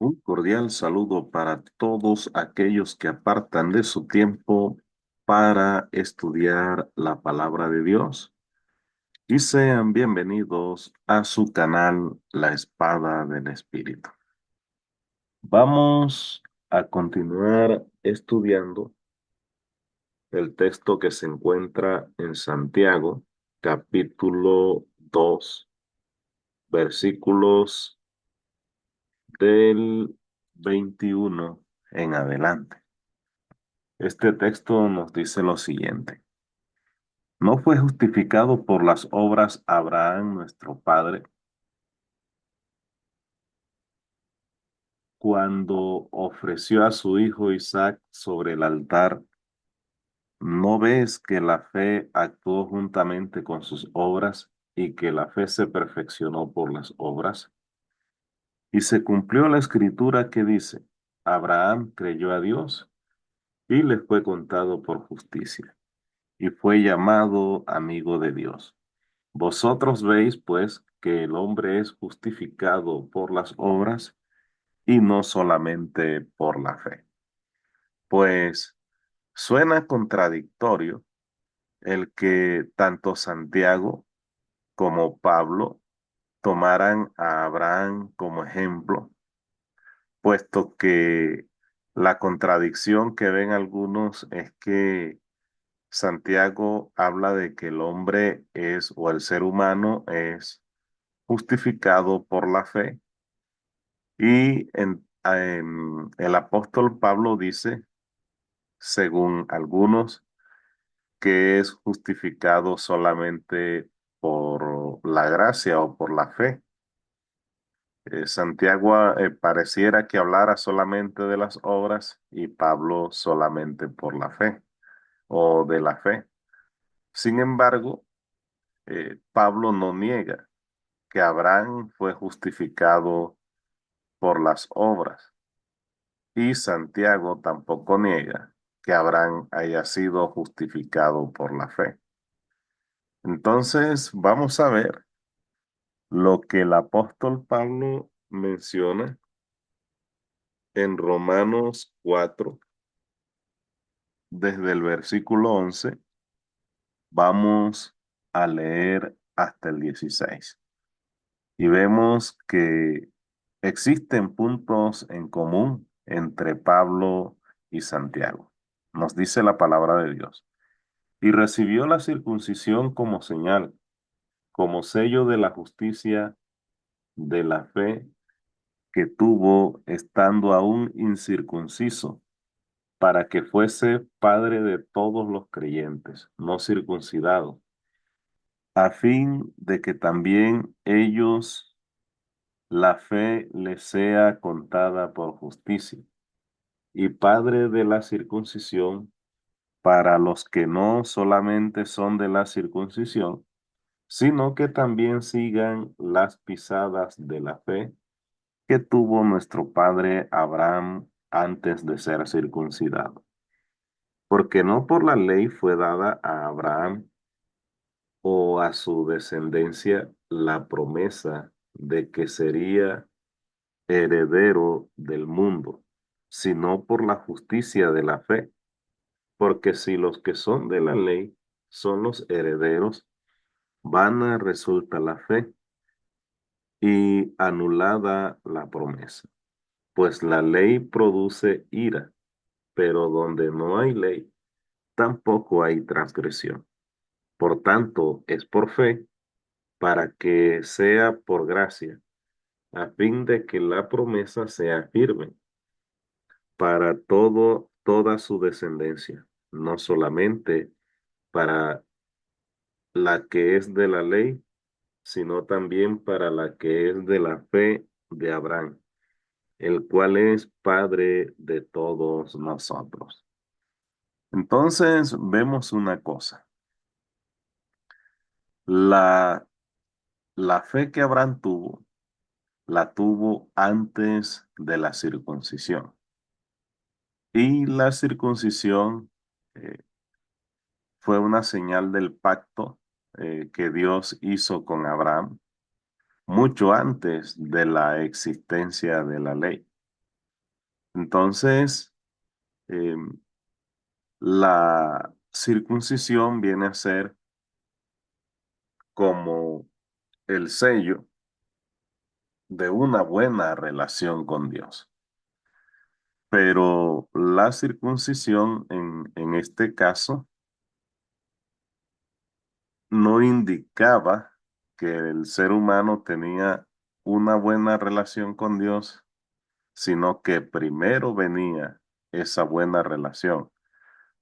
Un cordial saludo para todos aquellos que apartan de su tiempo para estudiar la palabra de Dios y sean bienvenidos a su canal La Espada del Espíritu. Vamos a continuar estudiando el texto que se encuentra en Santiago, capítulo 2, versículos del 21 en adelante. Este texto nos dice lo siguiente: ¿No fue justificado por las obras Abraham nuestro padre cuando ofreció a su hijo Isaac sobre el altar? ¿No ves que la fe actuó juntamente con sus obras y que la fe se perfeccionó por las obras? Y se cumplió la escritura que dice: Abraham creyó a Dios y le fue contado por justicia, y fue llamado amigo de Dios. Vosotros veis, pues, que el hombre es justificado por las obras y no solamente por la fe. Pues suena contradictorio el que tanto Santiago como Pablo tomaran a Abraham como ejemplo, puesto que la contradicción que ven algunos es que Santiago habla de que el hombre es, o el ser humano es justificado por la fe. Y el apóstol Pablo dice, según algunos, que es justificado solamente por la gracia o por la fe. Santiago pareciera que hablara solamente de las obras y Pablo solamente por la fe o de la fe. Sin embargo, Pablo no niega que Abraham fue justificado por las obras. Y Santiago tampoco niega que Abraham haya sido justificado por la fe. Entonces, vamos a ver lo que el apóstol Pablo menciona en Romanos 4, desde el versículo 11, vamos a leer hasta el 16. Y vemos que existen puntos en común entre Pablo y Santiago. Nos dice la palabra de Dios. Y recibió la circuncisión como señal, como sello de la justicia de la fe que tuvo estando aún incircunciso, para que fuese padre de todos los creyentes, no circuncidados, a fin de que también ellos la fe les sea contada por justicia, y padre de la circuncisión para los que no solamente son de la circuncisión, sino que también sigan las pisadas de la fe que tuvo nuestro padre Abraham antes de ser circuncidado. Porque no por la ley fue dada a Abraham o a su descendencia la promesa de que sería heredero del mundo, sino por la justicia de la fe. Porque si los que son de la ley son los herederos, vana resulta la fe y anulada la promesa. Pues la ley produce ira, pero donde no hay ley, tampoco hay transgresión. Por tanto, es por fe, para que sea por gracia, a fin de que la promesa sea firme para toda su descendencia, no solamente para la que es de la ley, sino también para la que es de la fe de Abraham, el cual es Padre de todos nosotros. Entonces vemos una cosa: la, la fe que Abraham tuvo, la tuvo antes de la circuncisión. Y la circuncisión eh, fue una señal del pacto que Dios hizo con Abraham mucho antes de la existencia de la ley. Entonces, eh, la circuncisión viene a ser como el sello de una buena relación con Dios. Pero la circuncisión en este caso no indicaba que el ser humano tenía una buena relación con Dios, sino que primero venía esa buena relación,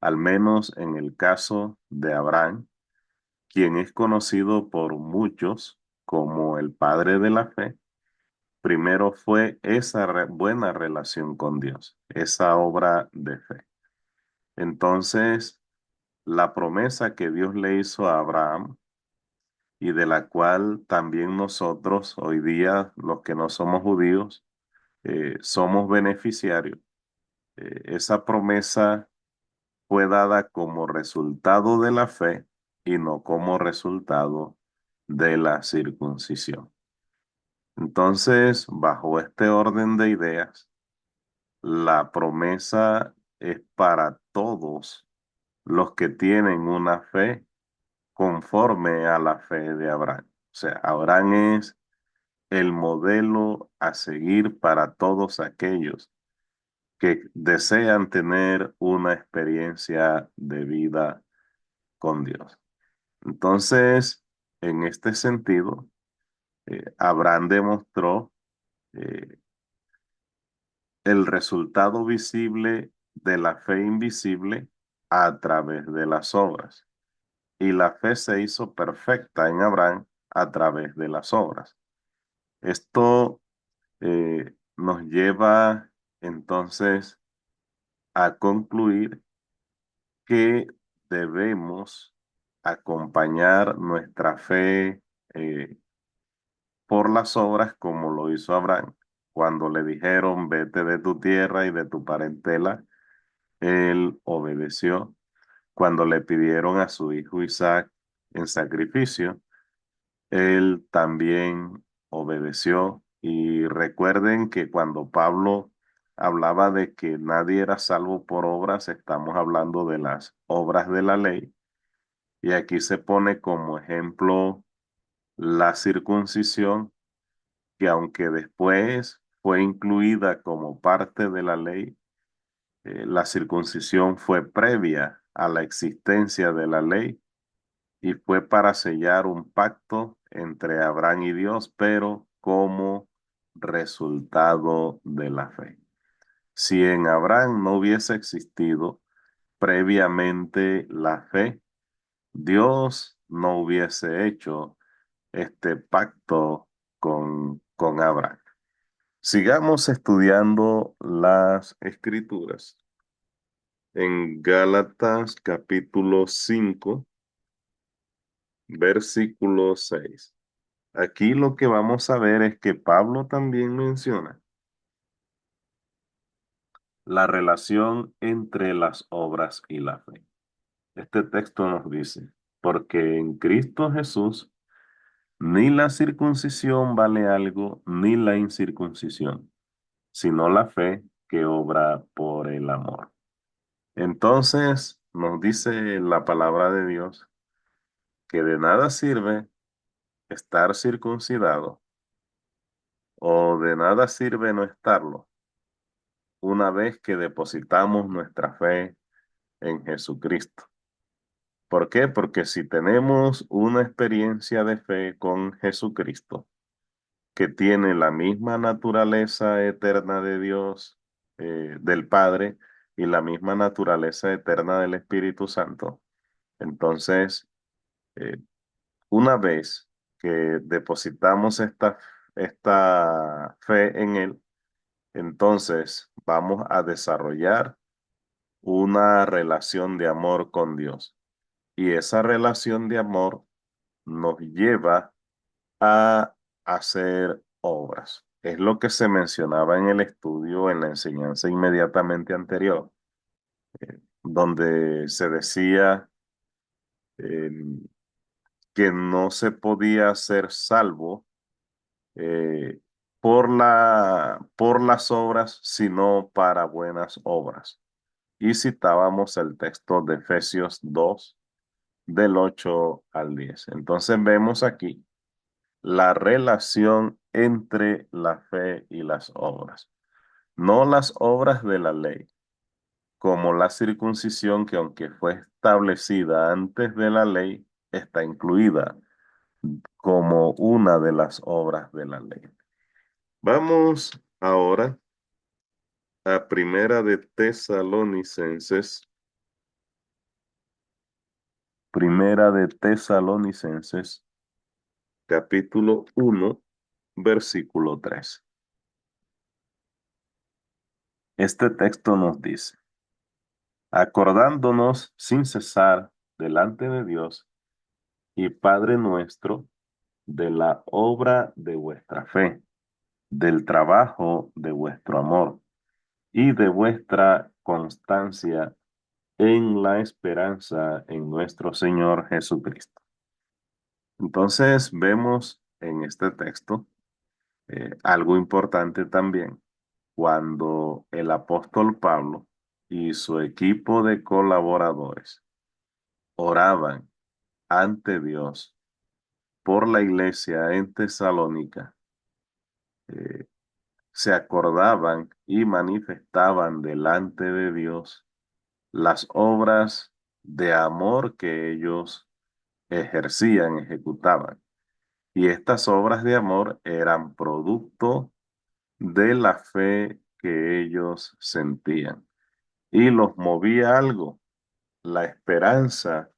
al menos en el caso de Abraham, quien es conocido por muchos como el padre de la fe. Primero fue esa buena relación con Dios, esa obra de fe. Entonces, la promesa que Dios le hizo a Abraham y de la cual también nosotros hoy día, los que no somos judíos, somos beneficiarios. Esa promesa fue dada como resultado de la fe y no como resultado de la circuncisión. Entonces, bajo este orden de ideas, la promesa es para todos los que tienen una fe conforme a la fe de Abraham. O sea, Abraham es el modelo a seguir para todos aquellos que desean tener una experiencia de vida con Dios. Entonces, en este sentido, Abraham demostró eh, el resultado visible de la fe invisible a través de las obras. Y la fe se hizo perfecta en Abraham a través de las obras. Esto nos lleva entonces a concluir que debemos acompañar nuestra fe por las obras como lo hizo Abraham. Cuando le dijeron, vete de tu tierra y de tu parentela, él obedeció. Cuando le pidieron a su hijo Isaac en sacrificio, él también obedeció. Y recuerden que cuando Pablo hablaba de que nadie era salvo por obras, estamos hablando de las obras de la ley. Y aquí se pone como ejemplo la circuncisión, que aunque después fue incluida como parte de la ley, la circuncisión fue previa a la existencia de la ley y fue para sellar un pacto entre Abraham y Dios, pero como resultado de la fe. Si en Abraham no hubiese existido previamente la fe, Dios no hubiese hecho este pacto con Abraham. Sigamos estudiando las escrituras. En Gálatas capítulo 5 versículo 6. Aquí lo que vamos a ver es que Pablo también menciona la relación entre las obras y la fe. Este texto nos dice, porque en Cristo Jesús ni la circuncisión vale algo, ni la incircuncisión, sino la fe que obra por el amor. Entonces nos dice la palabra de Dios que de nada sirve estar circuncidado o de nada sirve no estarlo una vez que depositamos nuestra fe en Jesucristo. ¿Por qué? Porque si tenemos una experiencia de fe con Jesucristo, que tiene la misma naturaleza eterna de Dios, del Padre, y la misma naturaleza eterna del Espíritu Santo, entonces, eh, una vez que depositamos esta fe en Él, entonces vamos a desarrollar una relación de amor con Dios. Y esa relación de amor nos lleva a hacer obras. Es lo que se mencionaba en el estudio, en la enseñanza inmediatamente anterior, donde se decía eh, que no se podía ser salvo por las obras, sino para buenas obras. Y citábamos el texto de Efesios 2 del 8 al 10. Entonces vemos aquí la relación entre la fe y las obras. No las obras de la ley, como la circuncisión que aunque fue establecida antes de la ley, está incluida como una de las obras de la ley. Vamos ahora a Primera de Tesalonicenses, capítulo 1, versículo 3. Este texto nos dice, acordándonos sin cesar delante de Dios y Padre nuestro, de la obra de vuestra fe, del trabajo de vuestro amor y de vuestra constancia en la esperanza en nuestro Señor Jesucristo. Entonces vemos en este texto algo importante también, cuando el apóstol Pablo y su equipo de colaboradores oraban ante Dios por la iglesia en Tesalónica, eh, se acordaban y manifestaban delante de Dios las obras de amor que ellos ejercían, ejecutaban. Y estas obras de amor eran producto de la fe que ellos sentían. Y los movía algo, la esperanza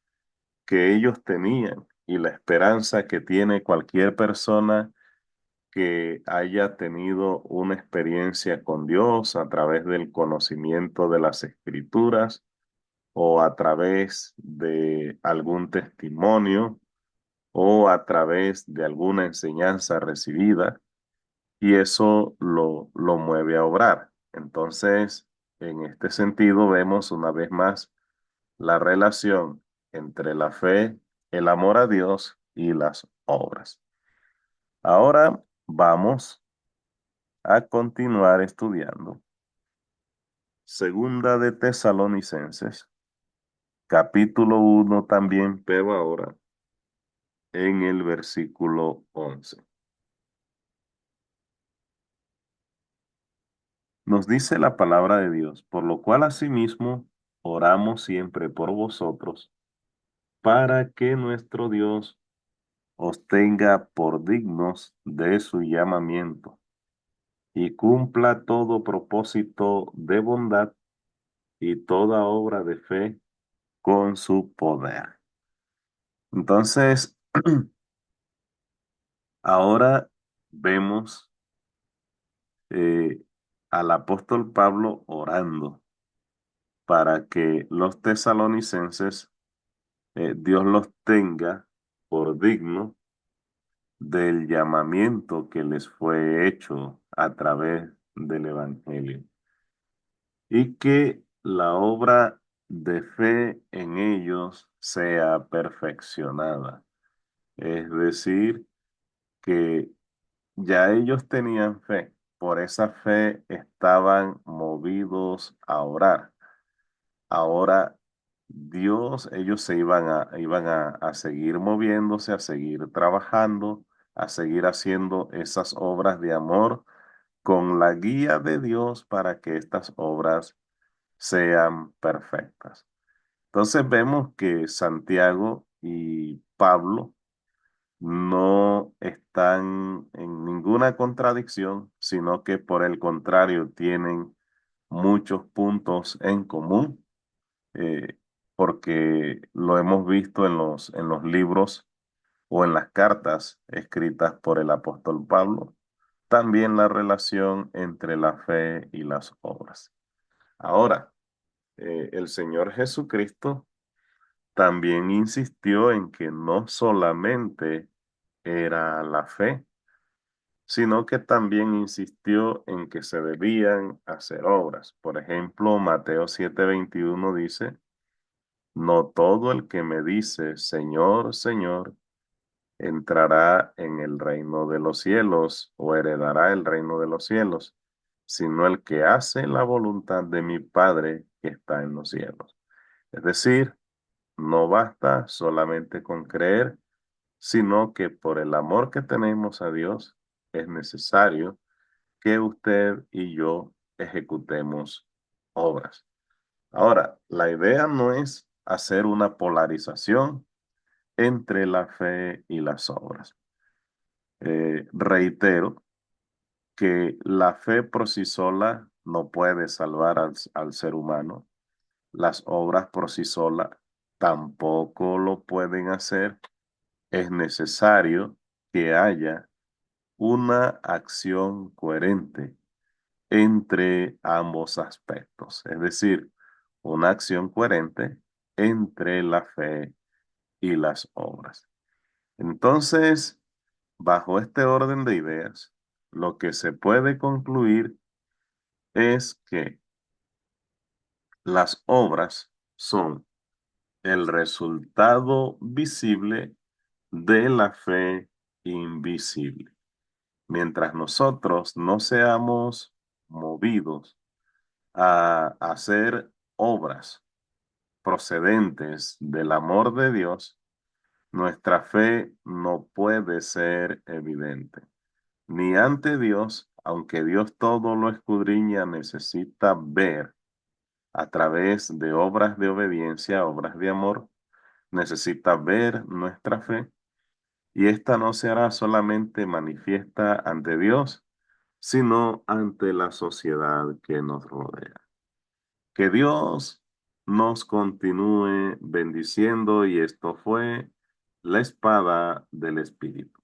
que ellos tenían y la esperanza que tiene cualquier persona que haya tenido una experiencia con Dios a través del conocimiento de las Escrituras o a través de algún testimonio o a través de alguna enseñanza recibida, y eso lo mueve a obrar. Entonces, en este sentido, vemos una vez más la relación entre la fe, el amor a Dios y las obras. Ahora vamos a continuar estudiando Segunda de Tesalonicenses, capítulo 1 también, pero ahora en el versículo 11. Nos dice la palabra de Dios, por lo cual asimismo oramos siempre por vosotros, para que nuestro Dios os tenga por dignos de su llamamiento y cumpla todo propósito de bondad y toda obra de fe con su poder. Entonces, ahora vemos eh, al apóstol Pablo orando para que los tesalonicenses, Dios los tenga por digno del llamamiento que les fue hecho a través del Evangelio, y que la obra de fe en ellos sea perfeccionada. Es decir, que ya ellos tenían fe, por esa fe estaban movidos a orar. Ahora Dios, ellos iban a seguir moviéndose, a seguir trabajando, a seguir haciendo esas obras de amor con la guía de Dios para que estas obras sean perfectas. Entonces vemos que Santiago y Pablo no están en ninguna contradicción, sino que por el contrario tienen muchos puntos en común, eh, porque lo hemos visto en los libros o en las cartas escritas por el apóstol Pablo, también la relación entre la fe y las obras. Ahora, el Señor Jesucristo también insistió en que no solamente era la fe, sino que también insistió en que se debían hacer obras. Por ejemplo, Mateo 7:21 dice, no todo el que me dice, Señor, Señor, entrará en el reino de los cielos o heredará el reino de los cielos, sino el que hace la voluntad de mi Padre que está en los cielos. Es decir, no basta solamente con creer, sino que por el amor que tenemos a Dios, es necesario que usted y yo ejecutemos obras. Ahora, la idea no es hacer una polarización entre la fe y las obras. Reitero que la fe por sí sola no puede salvar al ser humano. Las obras por sí solas tampoco lo pueden hacer. Es necesario que haya una acción coherente entre ambos aspectos, es decir, una acción coherente entre la fe y las obras. Entonces, bajo este orden de ideas, lo que se puede concluir es que las obras son el resultado visible de la fe invisible. Mientras nosotros no seamos movidos a hacer obras procedentes del amor de Dios, nuestra fe no puede ser evidente. Ni ante Dios, aunque Dios todo lo escudriña, necesita ver a través de obras de obediencia, obras de amor, necesita ver nuestra fe y esta no se hará solamente manifiesta ante Dios, sino ante la sociedad que nos rodea. Que Dios nos continúe bendiciendo y esto fue la espada del Espíritu.